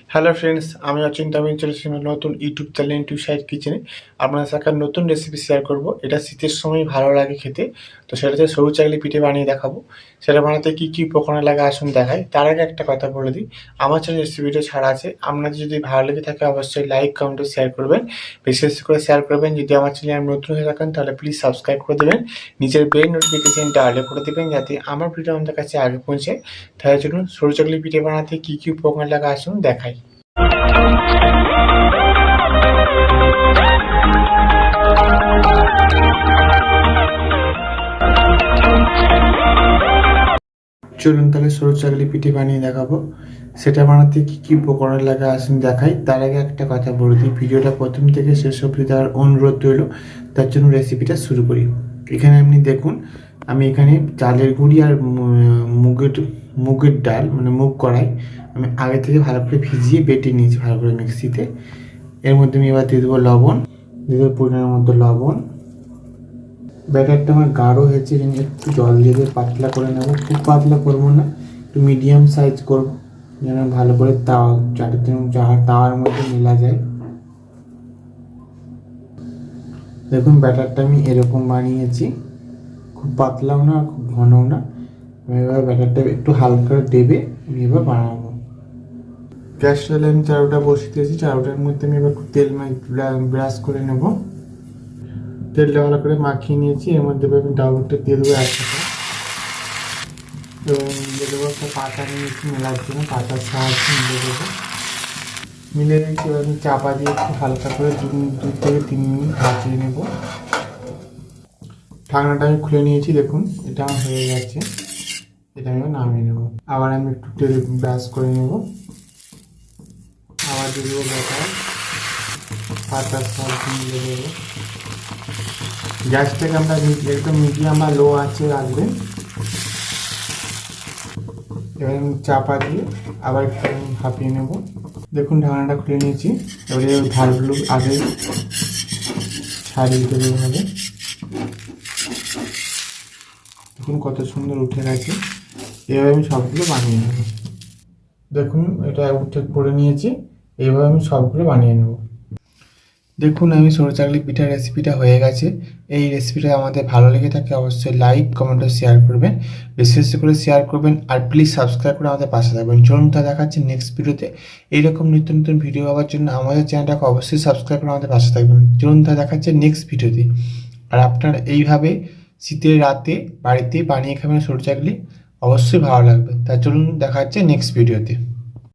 Hello friends, আমি অচিন্ত। আমি চলে এসেছি আমার নতুন ইউটিউব চ্যানেল ইউটিউব সাইড কিচেনে। আপনার সাথে একটা নতুন রেসিপি শেয়ার করব। এটা শীতের সময় ভালো লাগে খেতে। তো সেটাতে সরু চাকলি পিঠে বানিয়ে দেখাবো। সেটা বানাতে কী কী উপকরণ লাগে আসুন দেখাই। তার আগে একটা কথা বলে দিই, আমার চ্যানেল রেসিপিটা ছাড়া আছে। আপনাদের যদি ভালো লেগে থাকে অবশ্যই লাইক কমেন্ট শেয়ার করবেন, বিশেষ করে শেয়ার করবেন। যদি আমার চ্যানেল নতুন হয়ে থাকেন তাহলে প্লিজ সাবস্ক্রাইব করে দেবেন, নিজের বেল নোটিফিকেশনটা আলে করে দেবেন যাতে আমার ভিডিও আমাদের কাছে আগে পৌঁছায়। তাই চলুন সরু চাকলি পিঠে বানাতে কী কী উপকরণ লাগে আসুন দেখাই। চলুন তাহলে সরু চাকলি পিঠে বানিয়ে দেখাবো। সেটা বানাতে কী কী উপকরণ লাগে আসুন দেখাই। তার আগে একটা কথা বলে দিই, ভিডিওটা প্রথম থেকে শেষ অবধি দেওয়ার অনুরোধ রইল। তার জন্য রেসিপিটা শুরু করি। এখানে আপনি দেখুন, আমি এখানে চালের গুঁড়ি আর মুগের ডাল মানে মুগ কড়াই আমি আগে থেকে ভালো করে ভিজিয়ে বেটে নিয়েছি ভালো করে মিক্সিতে। এর মধ্যে আমি এবার দিয়ে দেবো লবণ, দিয়ে দেবো পরিমাণের মধ্যে লবণ। ব্যাটারটা আমার গাঢ় হয়েছে, একটু জল দিয়ে পাতলা করে নেবো। খুব পাতলা করবো না, একটু মিডিয়াম সাইজ করবো যেন ভালো করে তাওয়ার মধ্যে মেলা যায়। দেখুন ব্যাটারটা আমি এরকম বানিয়েছি, খুব পাতলাও না খুব ঘনও না। আমি এবার ব্যাটারটা একটু হালকা দেবে আমি এবার বানাবো। গ্যাস চলে আমি চারোটা বসিয়ে দিয়েছি। চারোটার মধ্যে আমি এবার তেল ব্রাশ করে নেব। তেলটা ভালো করে মাখিয়ে নিয়েছি। এর মধ্যে আমি ডাউনটা দিয়ে দেবো একসাথে। এবং দিয়ে দেবো একটা পাতা নিয়েছি মেলার জন্য, পাতার সাহায্যে মিলে দেবো। মিলে দিয়েছি। এবার আমি চাপা দিয়ে একটু হালকা করে 2 থেকে 3 মিনিট ভাজিয়ে নেব। ঢাকনাটা আমি খুলে নিয়েছি, দেখুন এটা আমার হয়ে গেছে। এটা আমি নামিয়ে নেব। আবার আমি একটু তেল ব্রাশ করে নেব। আবার দিয়ে দেবো ব্যাটার, পাতার সাহায্যে মিলে দেবো। গ্যাসটাকে আমরা একদম মিডিয়াম বা লো আঁচে রাখবেন। এবার আমি চাপা দিয়ে আবার একটু ভাপিয়ে নেব। দেখুন ঢাকনাটা খুলে নিয়েছি। এবারে ধারগুলো আগে ছাড়িয়ে দেবো এভাবে। দেখুন কত সুন্দর উঠে গেছে। এভাবে আমি সবগুলো বানিয়ে নেব। দেখুন এটা উঠে করে নিয়েছি। এইভাবে আমি সবগুলো বানিয়ে নেব। দেখুন আমি সরু চাকলি পিঠার রেসিপিটা হয়ে গেছে। এই রেসিপিটা আমাদের ভালো লেগে থাকে অবশ্যই লাইক কমেন্ট ও শেয়ার করবেন, বেশি করে শেয়ার করবেন। আর প্লিজ সাবস্ক্রাইব করে আমাদের পাশে থাকবেন। চলুন তা দেখাচ্ছি নেক্সট ভিডিওতে। এইরকম নিত্য নতুন ভিডিও পাওয়ার জন্য আমাদের চ্যানেলটাকে অবশ্যই সাবস্ক্রাইব করে আমাদের পাশে থাকবেন। চলুন তা দেখাচ্ছে নেক্সট ভিডিওতে। আর আপনার এইভাবে শীতের রাতে বাড়িতে বানিয়ে খাবেন সরু চাকলি, অবশ্যই ভালো লাগবে। তা চলুন দেখা হচ্ছে নেক্সট ভিডিওতে।